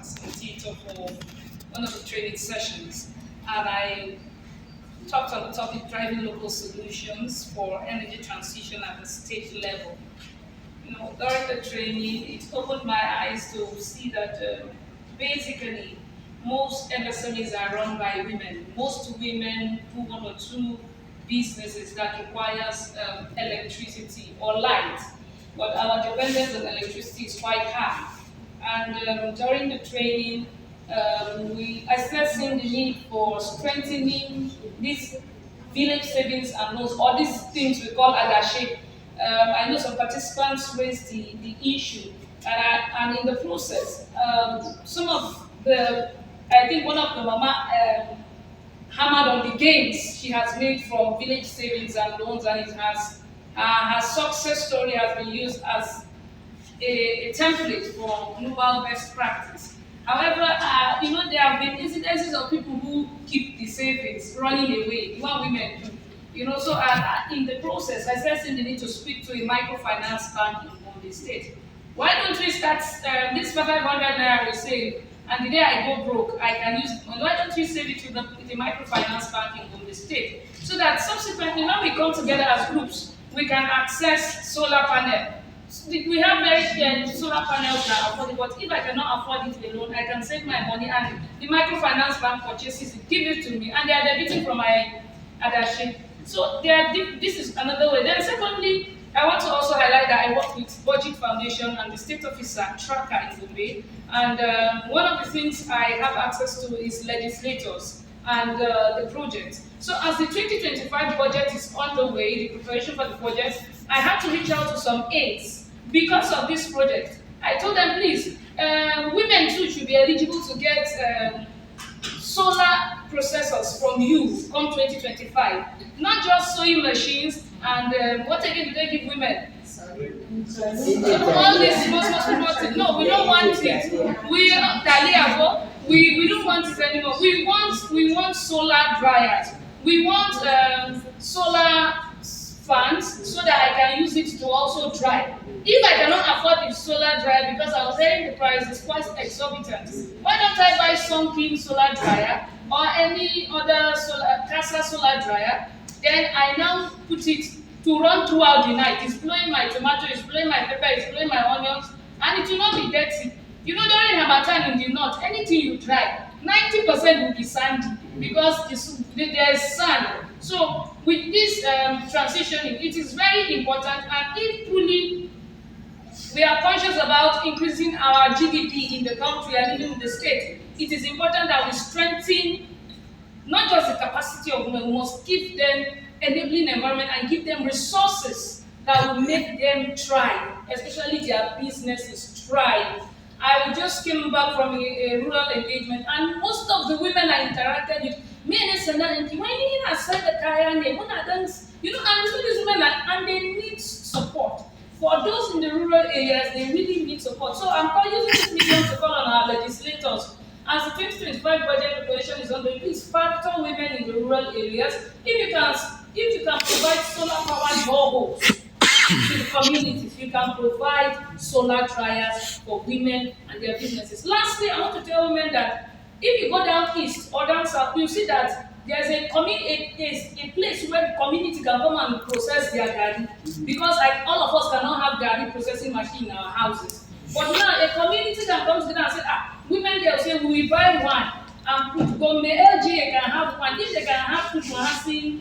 facilitator for one of the training sessions, and I talked on the topic driving local solutions for energy transition at the state level. During the training, it opened my eyes to see that basically most MSMEs are run by women. Most women who want to do businesses that requires electricity or light, but our dependence on electricity is quite high. And during the training, I started seeing the need for strengthening these village savings and loans, or these things we call adashi. I know some participants raised the issue, and in the process, some of I think one of the mama hammered on the gains she has made from village savings and loans, and it has her success story has been used as a template for global best practice. However, there have been incidences of people who keep the savings running away, what women do. So in the process, I said the need to speak to a microfinance bank in Gombe State. Why don't we start this 500 naira we save, and the day I go broke, I can use it. Why don't we save it to the microfinance bank in Gombe State, so that subsequently, when we come together as groups, we can access solar panel. We have very solar panels that are affordable, but if I cannot afford it alone, I can save my money, and the microfinance bank purchases it, give it to me, and they are debiting from my adashi. So this is another way. Then secondly, I want to also highlight that I work with BudgiT Foundation and the State Officer Tracker in Gombe, and one of the things I have access to is legislators and the project. So as the 2025 budget is on the way, the preparation for the budget, I had to reach out to some aides because of this project. I told them, please, women too should be eligible to get solar processors from you come 2025. Not just sewing machines and what again do they give women? All this small things. No, we don't want it. We don't want it anymore. We want solar dryers. We want solar fans so that I can use it to also dry. If I cannot afford the solar dryer, because I was hearing the price is quite exorbitant, why don't I buy Sunking solar dryer or any other Casa solar dryer? Then I now put it to run throughout the night. It's blowing my tomato, it's blowing my pepper, it's blowing my onions, and it will not be dirty. During Harmattan in the north, anything you dry, 90% will be sandy because there is sand. So with this transitioning, it is very important, and if truly we are conscious about increasing our GDP in the country and even in the state, it is important that we strengthen not just the capacity of women, we must give them enabling environment and give them resources that will make them thrive, especially their businesses thrive. I just came back from a rural engagement, and most of the women I interacted with, and these women and they need support. For those in the rural areas, they really need support. So I'm using this medium to call on our legislators. As the 2025 budget preparation is ongoing, please factor women in the rural areas. If you can provide solar-powered boreholes to the communities, you can provide solar dryers for women and their businesses. Lastly, I want to tell women that if you go down east or down south, you see that there's a place where the community can come and process their garri, because all of us cannot have garri processing machine in our houses. But now a community can come together and say, women there will say, we will buy one and put Gombe LGA can have one. If they can have Kutuhasi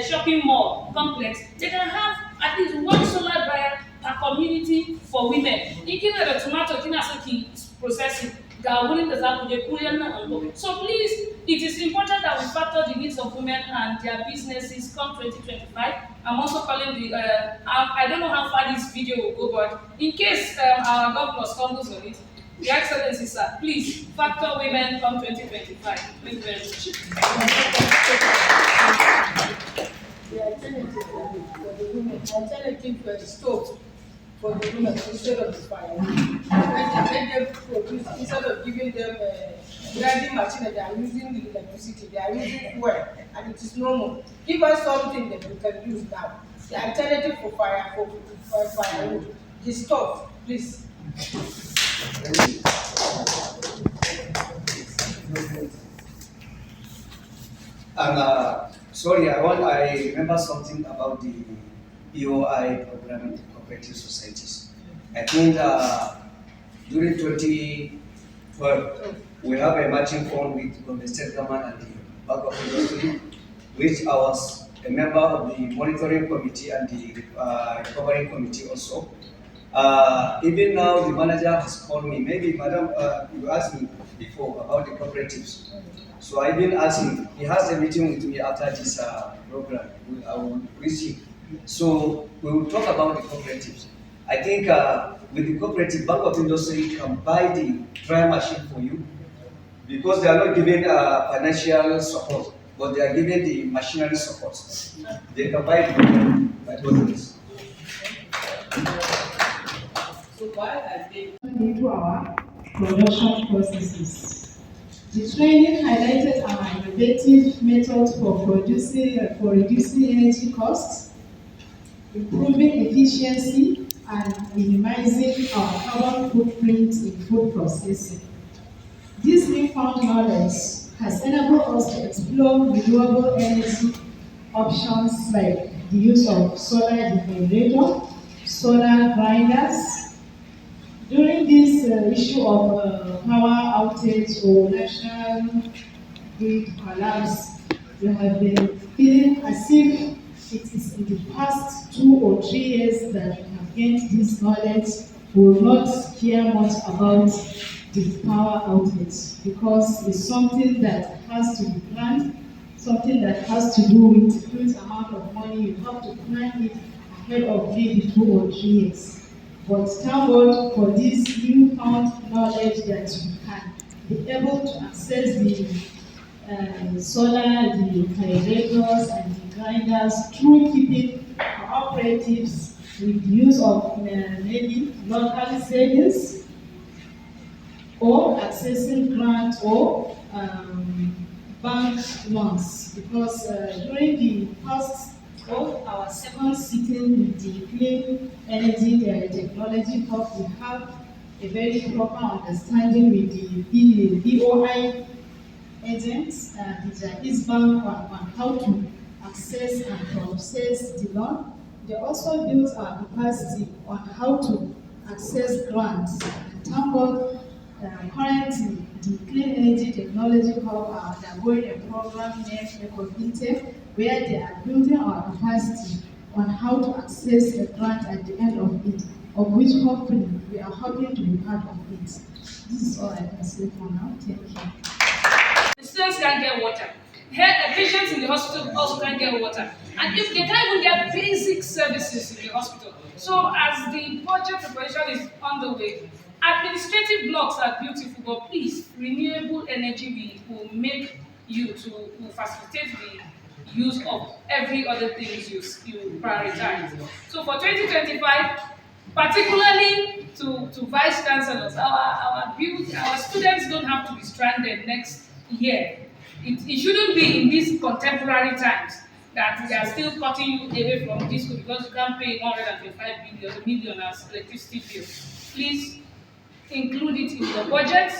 shopping mall complex, they can have at least one solar dryer per community for women. In the tomato processing, they are willing to have. So please, it is important that we factor the needs of women and their businesses come 2025. I'm also calling I don't know how far this video will go, but in case our governor stumbles on it, the Excellency, sir, please factor women come 2025. Thank you very much. The alternative for the stove for the women instead of the fire. When they produce, instead of giving them grinding machine, they are using the electricity, they are using fuel, and it is normal. Give us something that we can use now. The alternative for fire, for firewood, the stove, please. And sorry, I remember something about the EOI program in the cooperative societies. I think during 2012, we have a matching fund with Gombe State Government and the Bank of Industry, which I was a member of the monitoring committee and the recovery committee also. Even now, the manager has called me. Maybe, madam, you asked me before about the cooperatives. So I've been asking. He has a meeting with me after this program. I will reach him. So we will talk about the cooperatives. I think with the cooperative, Bank of Industry can buy the dryer machine for you because they are not giving financial support, but they are giving the machinery support. They can buy it by both. So why are they into our production processes? The training highlighted our innovative methods for reducing energy costs, improving efficiency, and minimizing our carbon footprint in food processing. This newfound knowledge has enabled us to explore renewable energy options like the use of solar generator, solar grinders. During this issue of power outage or national grid collapse, we have been feeling as if it is in the past 2 or 3 years that we have gained this knowledge. We will not care much about the power outage because it's something that has to be planned, something that has to do with huge amount of money. You have to plan it ahead of maybe 2 or 3 years. But thank God for this newfound knowledge that we can be able to access the solar, the generators, and the grinders through keeping cooperatives with the use of maybe local savings or accessing grants or bank loans. Because during the past or our second sitting with the Clean Energy Technology Hub, we have a very proper understanding with the BOI agents, the East Bank on how to access and process the loan. They also built our capacity on how to access grants. And thank God, currently the Clean Energy Technology Hub are undergoing a program named BudgiT, where they are building our capacity on how to access a grant at the end of it, of which hopefully we are hoping to be part of it. This is all I can say for now. Thank you. The students can't get water. Here, the patients in the hospital also can't get water. And if they can't even get basic services in the hospital. So as the budget preparation is on the way, administrative blocks are beautiful, but please, renewable energy will make you to will facilitate the use of every other things you prioritize. So for 2025, particularly to vice chancellors, our students don't have to be stranded next year. It shouldn't be in these contemporary times that they are still cutting you away from this school because you can't pay 125 million as electricity bill. Please include it in your budget.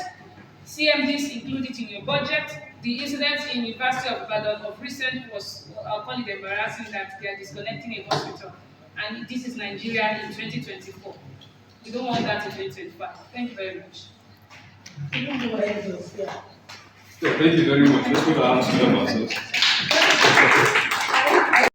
CMDs include it in your budget. The incident in University of Ibadan of recent was, I'll call it embarrassing, that they are disconnecting a hospital. And this is Nigeria in 2024. We don't want that in 2025. Thank you very much. I don't know what it is, yeah. Yeah, thank you very much. Let's go to our student ourselves.